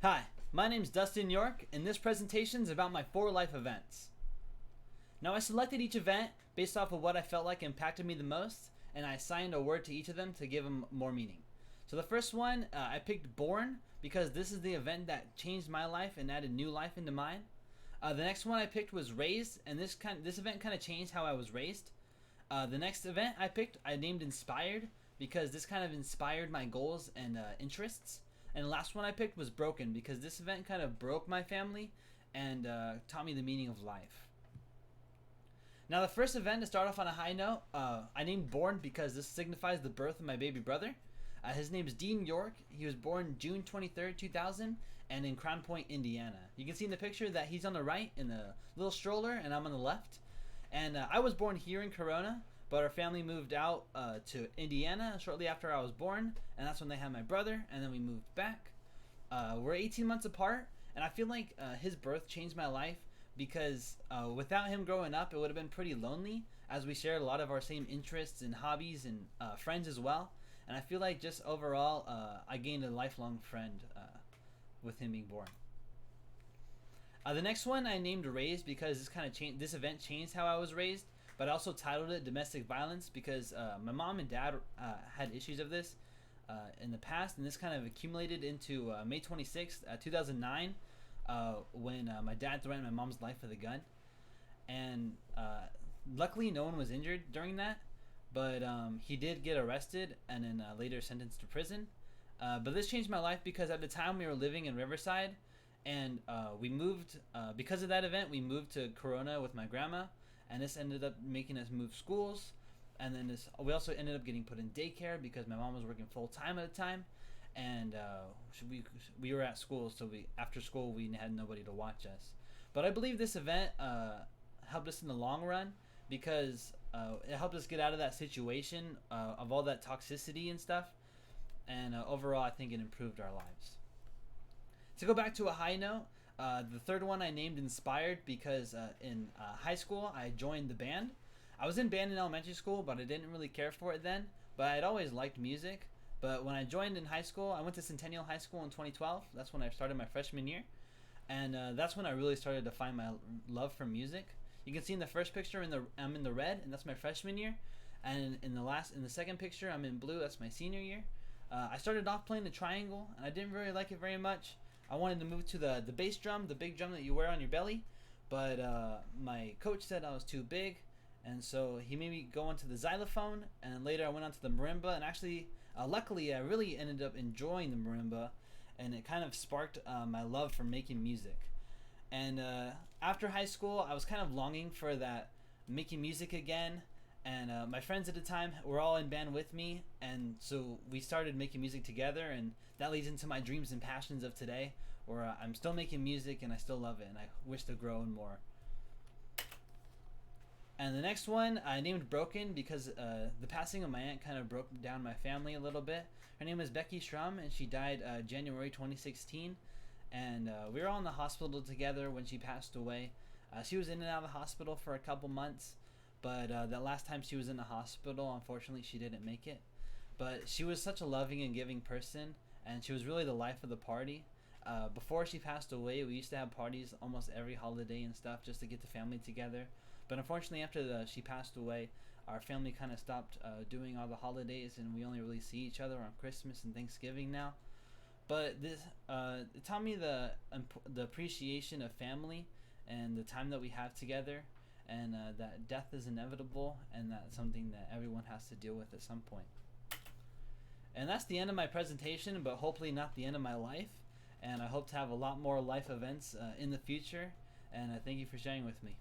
Hi, my name's Dustin York, and this presentation is about my 4 life events. Now, I selected each event based off of what I felt like impacted me the most, and I assigned a word to each of them to give them more meaning. So the first one, I picked Born because this is the event that changed my life and added new life into mine. The next one I picked was Raised, and this event kind of changed how I was raised. The next event I picked, I named Inspired because this kind of inspired my goals and interests. And the last one I picked was Broken because this event kind of broke my family and taught me the meaning of life. Now, the first event, to start off on a high note, I named Born because this signifies the birth of my baby brother. His name is Dean York. He was born June 23rd, 2000, and in Crown Point, Indiana. You can see in the picture that he's on the right in the little stroller, and I'm on the left. And I was born here in Corona, but our family moved out to Indiana shortly after I was born, and that's when they had my brother, and then we moved back. We're 18 months apart, and I feel like his birth changed my life because without him growing up, it would have been pretty lonely, as we shared a lot of our same interests and hobbies and friends as well. And I feel like just overall, I gained a lifelong friend with him being born. The next one I named Raised because this event changed how I was raised, but I also titled it Domestic Violence because my mom and dad had issues of this in the past, and this kind of accumulated into May 26th, 2009, when my dad threatened my mom's life with a gun. And luckily, no one was injured during that, but he did get arrested and then later sentenced to prison. But this changed my life because at the time we were living in Riverside, and we moved because of that event. We moved to Corona with my grandma, and this ended up making us move schools. And then we also ended up getting put in daycare because my mom was working full time at the time, and we were at school, so after school we had nobody to watch us. But I believe this event helped us in the long run because it helped us get out of that situation of all that toxicity and stuff, and overall I think it improved our lives. To go back to a high note, the third one I named Inspired because in high school I joined the band. I was in band in elementary school, but I didn't really care for it then. But I'd always liked music. But when I joined in high school, I went to Centennial High School in 2012. That's when I started my freshman year. And that's when I really started to find my love for music. You can see in the first picture, I'm in the red, and that's my freshman year. And in the second picture, I'm in blue. That's my senior year. I started off playing the triangle, and I didn't really like it very much. I wanted to move to the bass drum, the big drum that you wear on your belly. But my coach said I was too big, and so he made me go onto the xylophone, and later I went onto the marimba. And actually, luckily, I really ended up enjoying the marimba, and it kind of sparked my love for making music. And after high school, I was kind of longing for that making music again. And my friends at the time were all in band with me, and so we started making music together, and that leads into my dreams and passions of today, where I'm still making music and I still love it, and I wish to grow and more. And the next one I named Broken because the passing of my aunt kind of broke down my family a little bit. Her name is Becky Strum, and she died January 2016. And we were all in the hospital together when she passed away. She was in and out of the hospital for a couple months, but that last time she was in the hospital, unfortunately, she didn't make it. But she was such a loving and giving person, and she was really the life of the party. Before she passed away, we used to have parties almost every holiday and stuff just to get the family together. But unfortunately, after she passed away, our family kind of stopped doing all the holidays, and we only really see each other on Christmas and Thanksgiving now. But this it taught me the appreciation of family and the time that we have together, and that death is inevitable, and that's something that everyone has to deal with at some point. And that's the end of my presentation, but hopefully not the end of my life. And I hope to have a lot more life events in the future. And thank you for sharing with me.